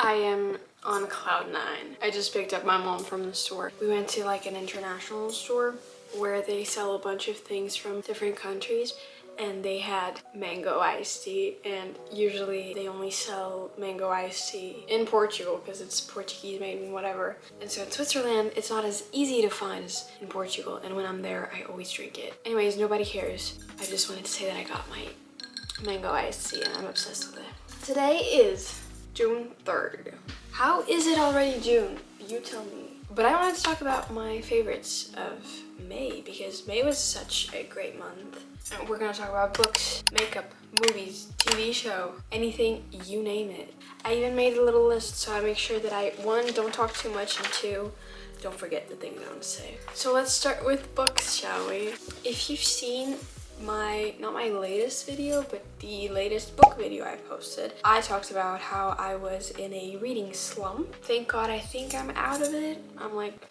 I am on cloud nine. I just picked up my mom from the store. We went to like an international store where they sell a bunch of things from different countries, and they had mango iced tea, and usually they only sell mango iced tea in Portugal because it's Portuguese made and whatever. And so in Switzerland, it's not as easy to find as in Portugal, and when I'm there, I always drink it. Anyways, nobody cares. I just wanted to say that I got my mango iced tea and I'm obsessed with it. Today is June 3rd. How is it already June? You tell me. But I wanted to talk about my favorites of May because May was such a great month. And we're gonna talk about books, makeup, movies, TV show, anything, you name it. I even made a little list so I make sure that I, one, don't talk too much, and two, don't forget the things I want to say. So let's start with books, shall we? If you've seen not my latest video, but the latest book video I posted, I talked about how I was in a reading slump. Thank God I think I'm out of it. I'm like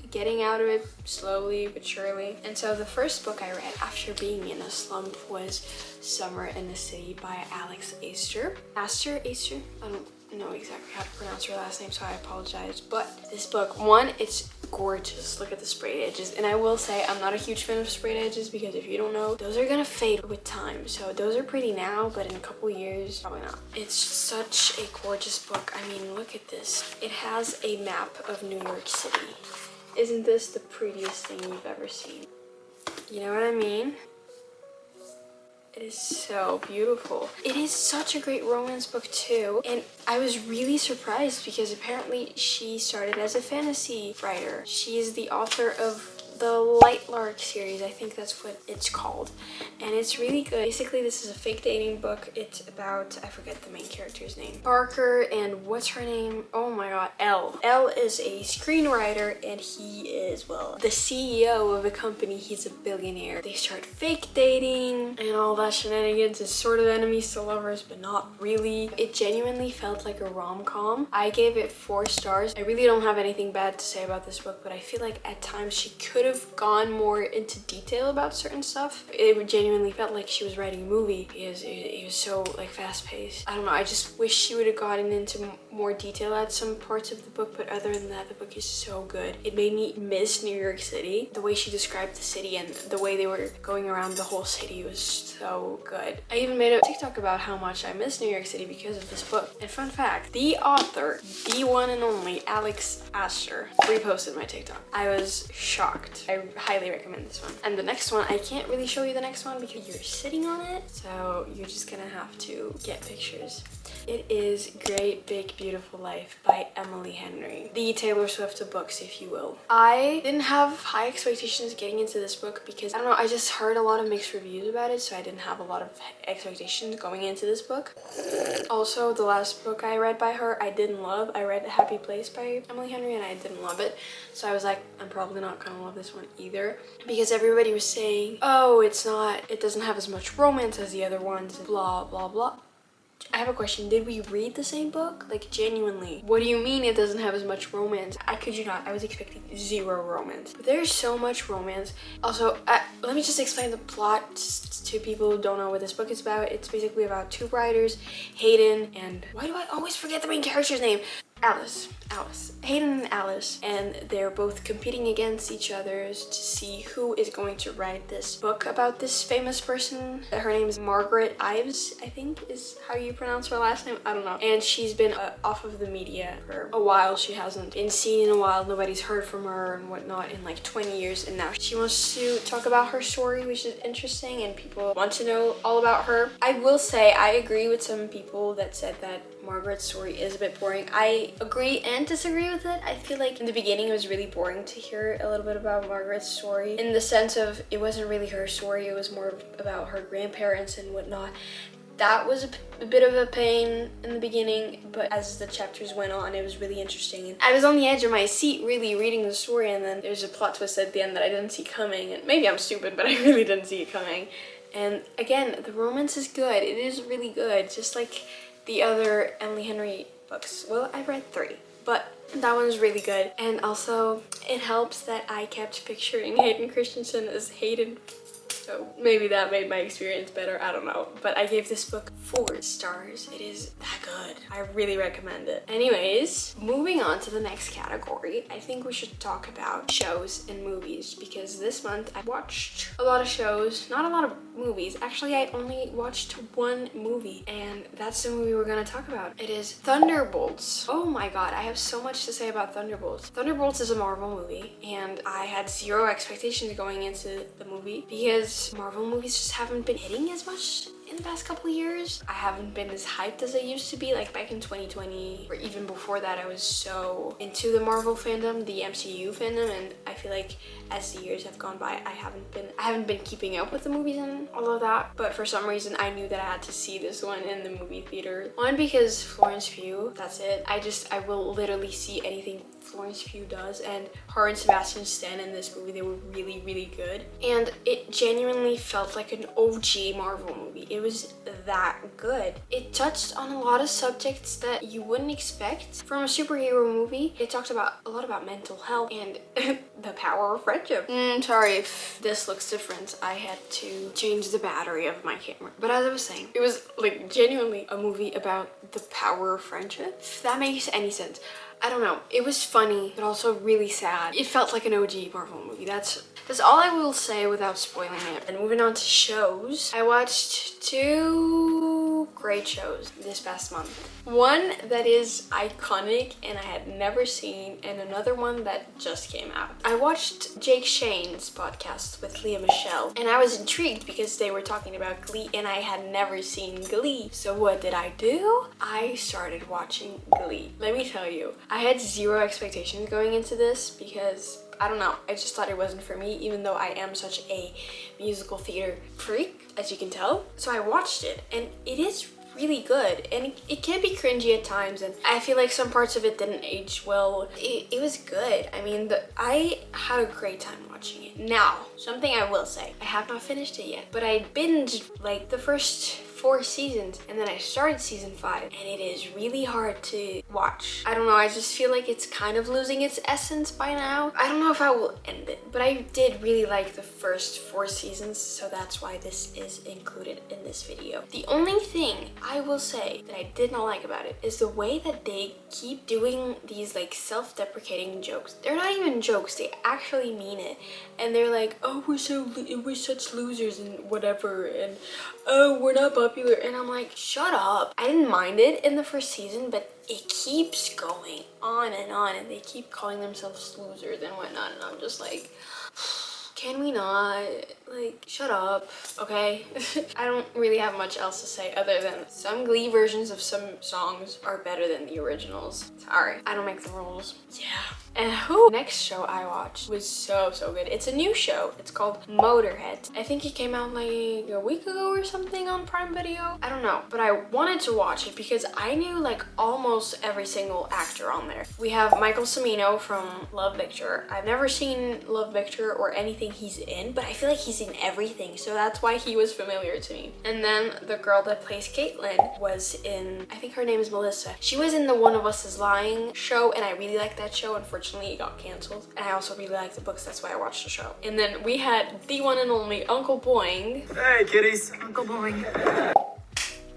getting out of it slowly but surely. And so the first book I read after being in a slump was Summer in the City by Alex Aster. Aster? I don't know exactly how to pronounce her last name, so I apologize. But this book, one, it's gorgeous. Look at the sprayed edges. And I will say I'm not a huge fan of sprayed edges because if you don't know, those are gonna fade with time. So those are pretty now, but in a couple years, probably not. It's such a gorgeous book. I mean, look at this. It has a map of New York City. Isn't this the prettiest thing you've ever seen? You know what I mean? It is so beautiful. It is such a great romance book too. And I was really surprised because apparently she started as a fantasy writer. She is the author of the Lightlark series, I think that's what it's called. And it's really good. Basically, this is a fake dating book. It's about, I forget the main character's name, Parker, and what's her name? Oh my god, Elle. Elle is a screenwriter and he is, well, the CEO of a company. He's a billionaire. They start fake dating and all that shenanigans. It's sort of enemies to lovers, but not really. It genuinely felt like a rom-com. I gave it 4 stars. I really don't have anything bad to say about this book, but I feel like at times she could have gone more into detail about certain stuff. It genuinely felt like she was writing a movie because it was so like fast-paced. I don't know, I just wish she would have gotten into more detail at some parts of the book, but other than that, the book is so good. It made me miss New York City. The way she described the city and the way they were going around the whole city was so good. I even made a TikTok about how much I miss New York City because of this book. And fun fact, the author, the one and only Alex Aster, reposted my TikTok. I was shocked. I highly recommend this one. And the next one, I can't really show you the next one because you're sitting on it, so you're just gonna have to get pictures. It is Great Big Beautiful Life by Emily Henry. The Taylor Swift of books, if you will. I didn't have high expectations getting into this book because, I don't know, I just heard a lot of mixed reviews about it, so I didn't have a lot of expectations going into this book. Also, the last book I read by her, I didn't love. I read Happy Place by Emily Henry and I didn't love it. So I was like, I'm probably not gonna love this one either because everybody was saying, oh, it doesn't have as much romance as the other ones, blah, blah, blah. I have a question. Did we read the same book? Like, genuinely. What do you mean it doesn't have as much romance? I kid you not. I was expecting 0 romance. But there's so much romance. Also, let me just explain the plot to people who don't know what this book is about. It's basically about 2 writers, Hayden and... Why do I always forget the main character's name? Alice. Hayden and Alice, and they're both competing against each other to see who is going to write this book about this famous person. Her name is Margaret Ives, I think is how you pronounce her last name. I don't know. And she's been off of the media for a while. She hasn't been seen in a while. Nobody's heard from her and whatnot in like 20 years, and now she wants to talk about her story, which is interesting, and people want to know all about her. I will say I agree with some people that said that Margaret's story is a bit boring. I agree and disagree with it. I feel like in the beginning it was really boring to hear a little bit about Margaret's story in the sense of it wasn't really her story, it was more about her grandparents and whatnot. That was a bit of a pain in the beginning, but as the chapters went on, it was really interesting. And I was on the edge of my seat really reading the story, and then there's a plot twist at the end that I didn't see coming, and maybe I'm stupid, but I really didn't see it coming. And again, the romance is good. It is really good, just like the other Emily Henry books. Well, I've read 3, but that one's really good. And also, it helps that I kept picturing Hayden Christensen as Hayden So maybe that made my experience better, I don't know. But I gave this book 4 stars. It is that good. I really recommend it. Anyways, moving on to the next category, I think we should talk about shows and movies, because this month I watched a lot of shows, not a lot of movies. Actually, I only watched 1 movie, and that's the movie we're gonna talk about. It is Thunderbolts. Oh my god, I have so much to say about Thunderbolts. Thunderbolts is a Marvel movie, and I had 0 expectations going into the movie because Marvel movies just haven't been hitting as much in the past couple of years. I haven't been as hyped as I used to be, like back in 2020, or even before that. I was so into the Marvel fandom, the MCU fandom, and I feel like as the years have gone by, I haven't been keeping up with the movies and all of that. But for some reason, I knew that I had to see this one in the movie theater. One, because Florence Pugh, that's it. I will literally see anything Florence Pugh does, and her and Sebastian Stan in this movie, they were really, really good. And it genuinely felt like an OG Marvel movie. It was that good. It touched on a lot of subjects that you wouldn't expect from a superhero movie. It talked about a lot about mental health and the power of friendship. Sorry if this looks different. I had to change the battery of my camera. But as I was saying, it was like genuinely a movie about the power of friendship. If that makes any sense. I don't know. It was funny, but also really sad. It felt like an OG Marvel movie. That's all I will say without spoiling it. And moving on to shows, I watched 2 great shows this past month. One that is iconic and I had never seen, and another one that just came out. I watched Jake Shane's podcast with Leah Michelle, and I was intrigued because they were talking about Glee, and I had never seen Glee. So what did I do? I started watching Glee. Let me tell you, I had 0 expectations going into this because I don't know, I just thought it wasn't for me, even though I am such a musical theater freak, as you can tell. So I watched it, and it is really good, and it can be cringy at times, and I feel like some parts of it didn't age well. It was good. I mean, I had a great time watching it. Now, something I will say, I have not finished it yet, but I binged like the first 4 seasons, and then I started season 5, and it is really hard to watch. I don't know, I just feel like it's kind of losing its essence by now. I don't know if I will end it, but I did really like the first 4 seasons, so that's why this is included in this video. The only thing I will say that I did not like about it is the way that they keep doing these like self-deprecating jokes. They're not even jokes, they actually mean it. And they're like, oh, we're such losers and whatever, and oh, we're not popular. And I'm like, shut up. I didn't mind it in the first season, but it keeps going on, and they keep calling themselves losers and whatnot, and I'm just like, can we not? Like, shut up, okay? I don't really have much else to say other than some Glee versions of some songs are better than the originals. Sorry, I don't make the rules. Yeah. And next show I watched was so good. It's a new show. It's called Motorhead. I think it came out like a week ago or something on Prime Video. I don't know, but I wanted to watch it because I knew like almost every single actor on there. We have Michael Cimino from Love, Victor. I've never seen Love, Victor or anything he's in, but I feel like he's in everything, so that's why he was familiar to me. And then the girl that plays Caitlin was in, I think her name is Melissa. She was in the One of Us is Lying show, and I really liked that show. Unfortunately, it got canceled. And I also really liked the books, that's why I watched the show. And then we had the one and only Uncle Boing. Hey, kitties. Uncle Boing.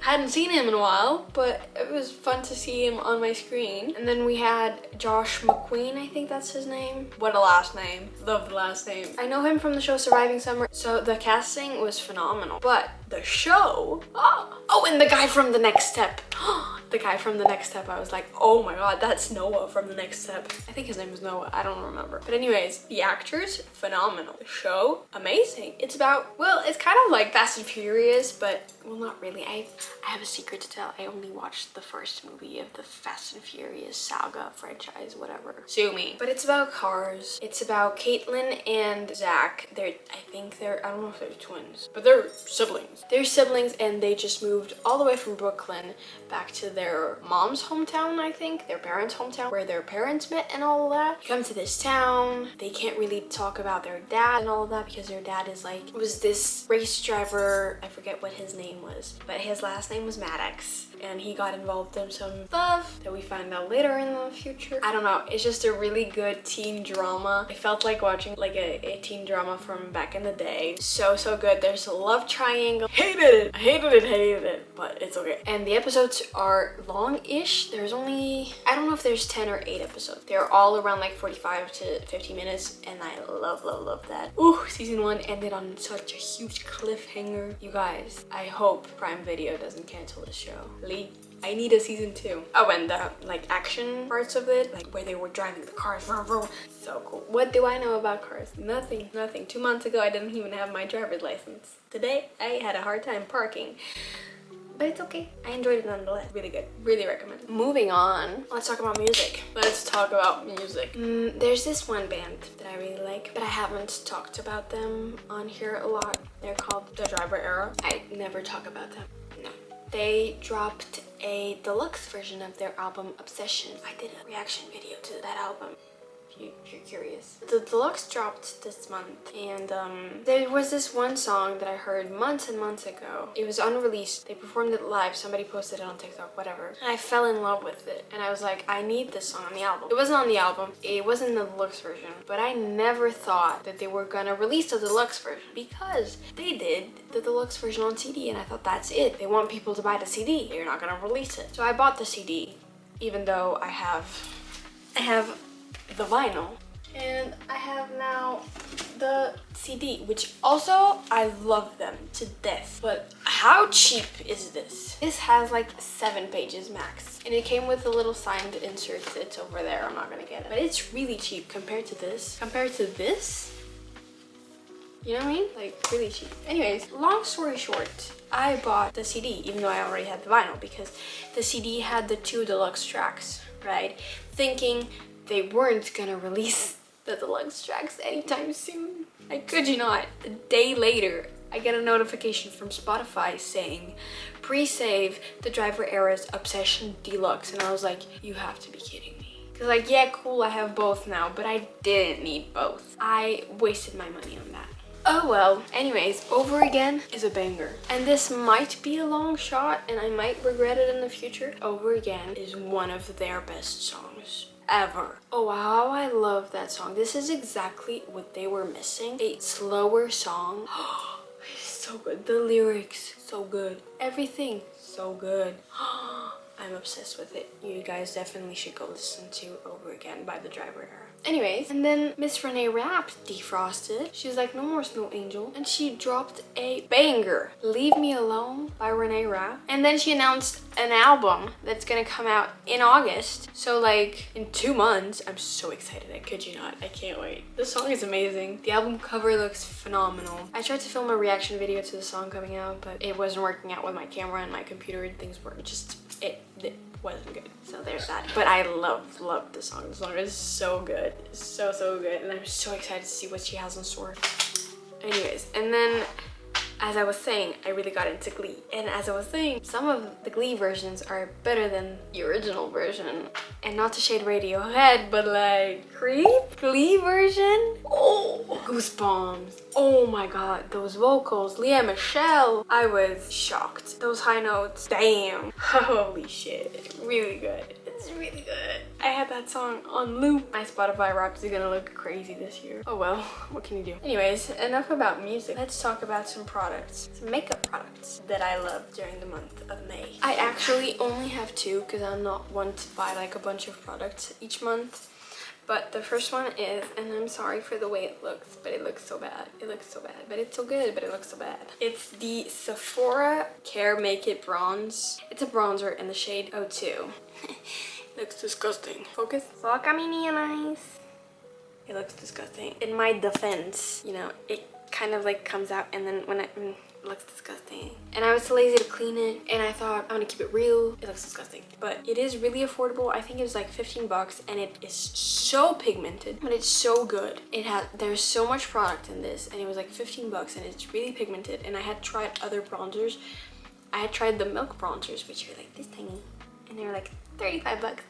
Hadn't seen him in a while, but it was fun to see him on my screen. And then we had Josh McQueen, I think that's his name. What a last name. Love the last name. I know him from the show Surviving Summer, so the casting was phenomenal. But the show, oh, and the guy from The Next Step. The guy from The Next Step, I was like, oh my god, that's Noah from The Next Step. I think his name is Noah, I don't remember. But anyways, the actors, phenomenal. The show, amazing. It's about, well, it's kind of like Fast and Furious, but, well, not really. I have a secret to tell. I only watched the first movie of the Fast and Furious saga franchise, whatever. Sue me. But it's about cars. It's about Caitlin and Zach. I don't know if they're twins, but they're siblings. They're siblings, and they just moved all the way from Brooklyn back to their their mom's hometown, I think, their parents' hometown, where their parents met and all of that. They come to this town. They can't really talk about their dad and all of that because their dad is like, was this race driver, I forget what his name was, but his last name was Maddox. And he got involved in some stuff that we find out later in the future. I don't know, it's just a really good teen drama. I felt like watching like a teen drama from back in the day. So good. There's a love triangle. Hated it, hated it, but it's okay. And the episodes are long-ish. There's only, I don't know if there's 10 or 8 episodes. They're all around like 45 to 50 minutes, and I love that. Ooh, season 1 ended on such a huge cliffhanger. You guys, I hope Prime Video doesn't cancel this show. I need a season 2. Oh, and the like action parts of it, like where they were driving the cars. So cool. What do I know about cars? Nothing. 2 months ago, I didn't even have my driver's license. Today, I had a hard time parking. But it's okay. I enjoyed it nonetheless. Really good. Really recommend it. Moving on, let's talk about music. There's this one band that I really like, but I haven't talked about them on here a lot. They're called The Driver Era. I never talk about them. No. They dropped a deluxe version of their album Obsession. I did a reaction video to that album, if you're curious. The deluxe dropped this month, and there was this one song that I heard months and months ago. It was unreleased. They performed it live. Somebody posted it on TikTok, whatever. And I fell in love with it, and I was like, I need this song on the album. It wasn't on the album. It wasn't the deluxe version, but I never thought that they were gonna release the deluxe version, because they did the deluxe version on CD, and I thought that's it. They want people to buy the CD. They're not gonna release it. So I bought the CD, even though I have the vinyl, and I have now the CD, which also I love them to death. But how cheap is this? This has like 7 pages max, and it came with a little signed insert. It's over there. I'm not gonna get it, but it's really cheap compared to this. You know what I mean? Like, really cheap. Anyways, long story short, I bought the CD even though I already had the vinyl, because the CD had the 2 deluxe tracks, right? Thinking they weren't gonna release the deluxe tracks anytime soon. I kid you not. A day later, I get a notification from Spotify saying, pre-save The Driver Era's Obsession Deluxe. And I was like, you have to be kidding me. Cause like, yeah, cool, I have both now, but I didn't need both. I wasted my money on that. Oh well. Anyways, Over Again is a banger. And this might be a long shot, and I might regret it in the future. Over Again is one of their best songs ever. Oh wow, I love that song. This is exactly what they were missing. A slower song. It's so good. The lyrics, so good. Everything, so good. I'm obsessed with it. You guys definitely should go listen to Over Again by The Driver Era. Anyways, and then Miss Renee Rapp defrosted. She's like, no more Snow Angel. And she dropped a banger, Leave Me Alone by Renee Rapp. And then she announced an album that's gonna come out in August. So like in 2 months. I'm so excited, I kid you not. I can't wait. The song is amazing. The album cover looks phenomenal. I tried to film a reaction video to the song coming out, but it wasn't working out with my camera and my computer, and things were just, it wasn't good. So there's that. But I love the song. The song is so good. So good. And I'm so excited to see what she has in store. Anyways, and then as I was saying, I really got into Glee. And as I was saying, some of the Glee versions are better than the original version. And not to shade Radiohead, but like, Creep? Glee version? Oh, goosebumps. Oh my god, those vocals, Lea Michele. I was shocked. Those high notes, damn. Holy shit, really good. It's really good. I had that song on loop. My Spotify Wrapped is gonna look crazy this year. Oh well, what can you do? Anyways, enough about music. Let's talk about some products. Some makeup products that I love during the month of May. I actually only have 2 because I'm not one to buy like a bunch of products each month. But the first one is, and I'm sorry for the way it looks, but it looks so bad. It looks so bad, but it's so good, but it looks so bad. It's the Sephora Care Make It Bronze. It's a bronzer in the shade 02. Looks disgusting. Focus. Look at me neon eyes. It looks disgusting. In my defense, you know, it kind of like comes out, and then when it looks disgusting. And I was too lazy to clean it, and I thought, I'm gonna keep it real. It looks disgusting. But it is really affordable. I think it was like 15 bucks, and it is so pigmented, but it's so good. There's so much product in this, and it was like 15 bucks, and it's really pigmented. And I had tried other bronzers. I had tried the Milk bronzers, which are like this tiny. and they're like 35 bucks.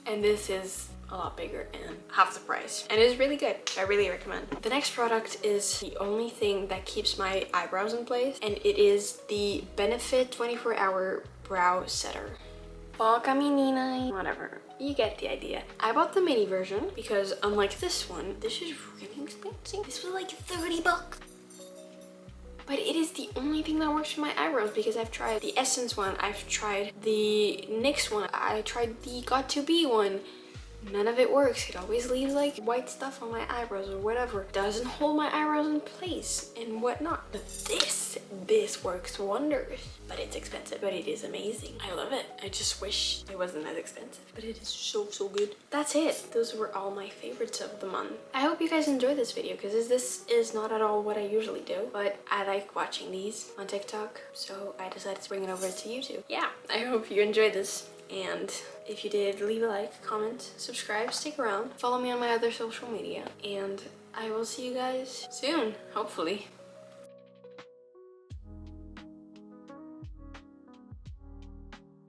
And this is a lot bigger and half the price. And it's really good. I really recommend. The next product is the only thing that keeps my eyebrows in place, and it is the Benefit 24-Hour Brow Setter. Baka menina. Whatever. You get the idea. I bought the mini version because unlike this one, this is really expensive. This was like 30 bucks. But it is the only thing that works for my eyebrows because I've tried the Essence one, I've tried the NYX one, I tried the Got2b one. None of it works. It always leaves like white stuff on my eyebrows or whatever. Doesn't hold my eyebrows in place and whatnot. But this works wonders. But it's expensive, but it is amazing. I love it. I just wish it wasn't as expensive, but it is so good. That's it. Those were all my favorites of the month. I hope you guys enjoyed this video because this is not at all what I usually do, but I like watching these on TikTok, so I decided to bring it over to YouTube. Yeah, I hope you enjoyed this. And if you did, leave a like, comment, subscribe, stick around, follow me on my other social media, and I will see you guys soon, hopefully.